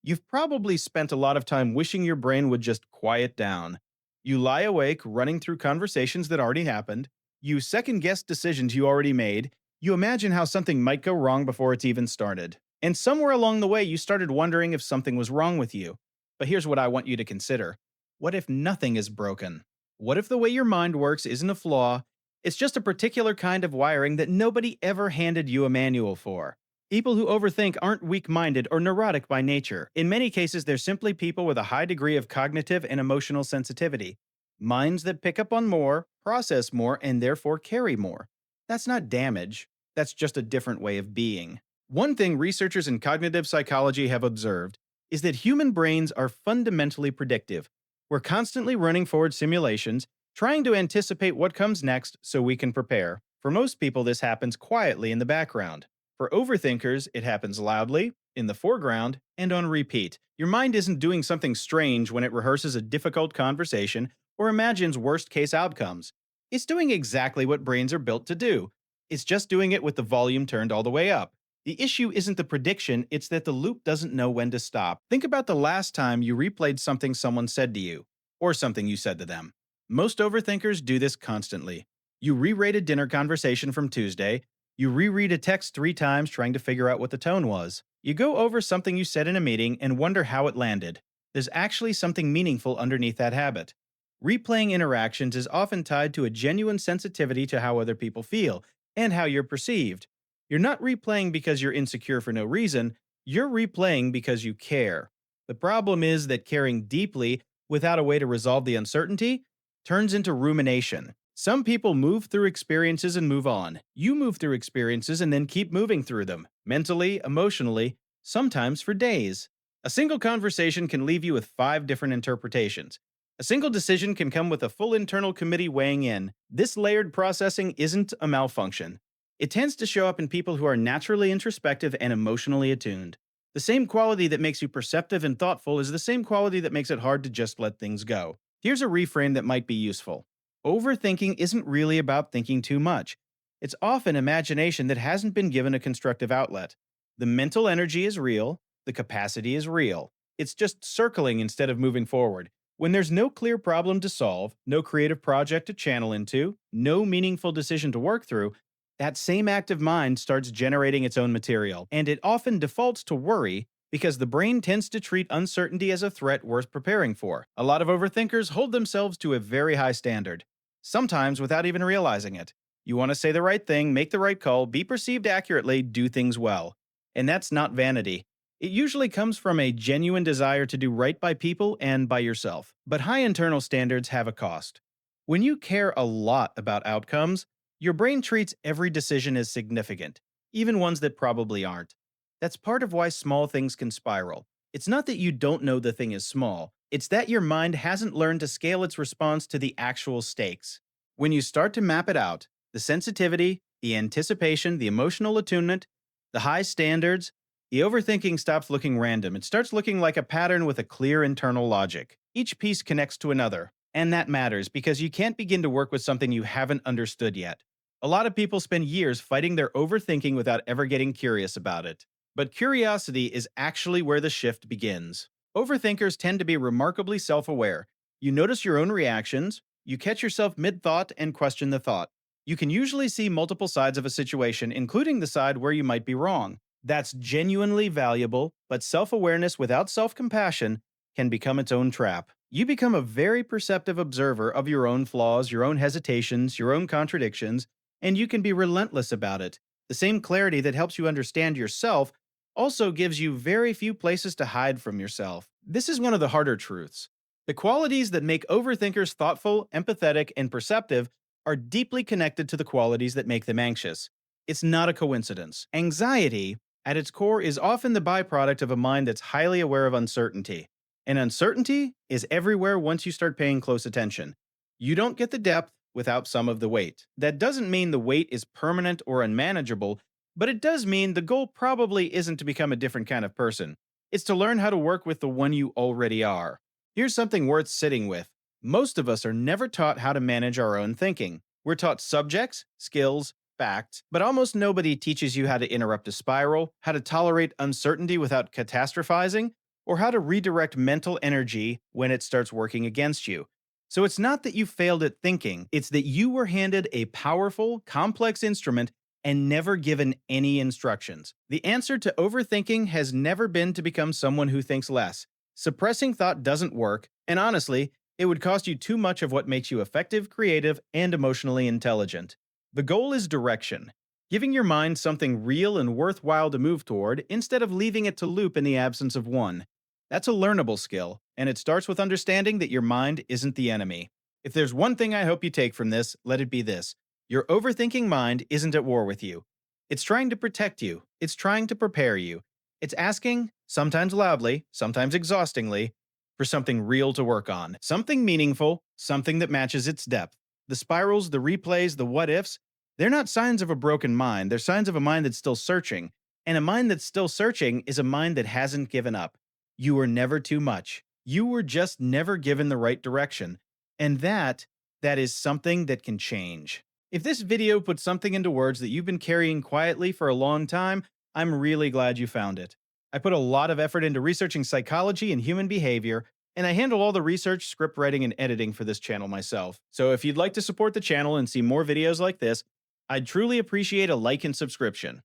You've probably spent a lot of time wishing your brain would just quiet down. You lie awake running through conversations that already happened. You second guess decisions you already made. You imagine how something might go wrong before it's even started. And somewhere along the way, you started wondering if something was wrong with you. But here's what I want you to consider: what if nothing is broken? What if the way your mind works isn't a flaw? It's just a particular kind of wiring that nobody ever handed you a manual for. People who overthink aren't weak minded or neurotic by nature. In many cases, they're simply people with a high degree of cognitive and emotional sensitivity. Minds that pick up on more, process more, and therefore carry more. That's not damage, that's just a different way of being. One thing researchers in cognitive psychology have observed is that human brains are fundamentally predictive. We're constantly running forward simulations, trying to anticipate what comes next so we can prepare. For most people, this happens quietly in the background. For overthinkers, it happens loudly, in the foreground, and on repeat. Your mind isn't doing something strange when it rehearses a difficult conversation or imagines worst case outcomes. It's doing exactly what brains are built to do. It's just doing it with the volume turned all the way up. The issue isn't the prediction, it's that the loop doesn't know when to stop. Think about the last time you replayed something someone said to you, or something you said to them. Most overthinkers do this constantly. You re-rate a dinner conversation from Tuesday. You reread a text 3 times trying to figure out what the tone was. You go over something you said in a meeting and wonder how it landed. There's actually something meaningful underneath that habit. Replaying interactions is often tied to a genuine sensitivity to how other people feel and how you're perceived. You're not replaying because you're insecure for no reason, you're replaying because you care. The problem is that caring deeply, without a way to resolve the uncertainty, turns into rumination. Some people move through experiences and move on. You move through experiences and then keep moving through them, mentally, emotionally, sometimes for days. A single conversation can leave you with 5 different interpretations. A single decision can come with a full internal committee weighing in. This layered processing isn't a malfunction. It tends to show up in people who are naturally introspective and emotionally attuned. The same quality that makes you perceptive and thoughtful is the same quality that makes it hard to just let things go. Here's a reframe that might be useful. Overthinking isn't really about thinking too much. It's often imagination that hasn't been given a constructive outlet. The mental energy is real, the capacity is real. It's just circling instead of moving forward. When there's no clear problem to solve, no creative project to channel into, no meaningful decision to work through, that same active mind starts generating its own material, and it often defaults to worry because the brain tends to treat uncertainty as a threat worth preparing for. A lot of overthinkers hold themselves to a very high standard, sometimes without even realizing it. You want to say the right thing, make the right call, be perceived accurately, do things well. And that's not vanity. It usually comes from a genuine desire to do right by people and by yourself. But high internal standards have a cost. When you care a lot about outcomes, your brain treats every decision as significant, even ones that probably aren't. That's part of why small things can spiral. It's not that you don't know the thing is small, it's that your mind hasn't learned to scale its response to the actual stakes. When you start to map it out, the sensitivity, the anticipation, the emotional attunement, the high standards, the overthinking stops looking random. It starts looking like a pattern with a clear internal logic. Each piece connects to another, and that matters because you can't begin to work with something you haven't understood yet. A lot of people spend years fighting their overthinking without ever getting curious about it. But curiosity is actually where the shift begins. Overthinkers tend to be remarkably self aware. You notice your own reactions, you catch yourself mid thought and question the thought. You can usually see multiple sides of a situation, including the side where you might be wrong. That's genuinely valuable, but self awareness without self compassion can become its own trap. You become a very perceptive observer of your own flaws, your own hesitations, your own contradictions, and you can be relentless about it. The same clarity that helps you understand yourself also gives you very few places to hide from yourself. This is one of the harder truths. The qualities that make overthinkers thoughtful, empathetic, and perceptive are deeply connected to the qualities that make them anxious. It's not a coincidence. Anxiety, at its core, is often the byproduct of a mind that's highly aware of uncertainty. And uncertainty is everywhere once you start paying close attention. You don't get the depth without some of the weight. That doesn't mean the weight is permanent or unmanageable, but it does mean the goal probably isn't to become a different kind of person. It's to learn how to work with the one you already are. Here's something worth sitting with. Most of us are never taught how to manage our own thinking. We're taught subjects, skills, facts, but almost nobody teaches you how to interrupt a spiral, how to tolerate uncertainty without catastrophizing, or how to redirect mental energy when it starts working against you. So it's not that you failed at thinking, it's that you were handed a powerful, complex instrument and never given any instructions. The answer to overthinking has never been to become someone who thinks less. Suppressing thought doesn't work, and honestly, it would cost you too much of what makes you effective, creative, and emotionally intelligent. The goal is direction, giving your mind something real and worthwhile to move toward instead of leaving it to loop in the absence of one. That's a learnable skill, and it starts with understanding that your mind isn't the enemy. If there's one thing I hope you take from this, let it be this: your overthinking mind isn't at war with you. It's trying to protect you, it's trying to prepare you. It's asking, sometimes loudly, sometimes exhaustingly, for something real to work on, something meaningful, something that matches its depth. The spirals, the replays, the what ifs, they're not signs of a broken mind, they're signs of a mind that's still searching. And a mind that's still searching is a mind that hasn't given up. You were never too much. You were just never given the right direction. And that is something that can change. If this video puts something into words that you've been carrying quietly for a long time, I'm really glad you found it. I put a lot of effort into researching psychology and human behavior, and I handle all the research, script writing, and editing for this channel myself. So if you'd like to support the channel and see more videos like this, I'd truly appreciate a like and subscription.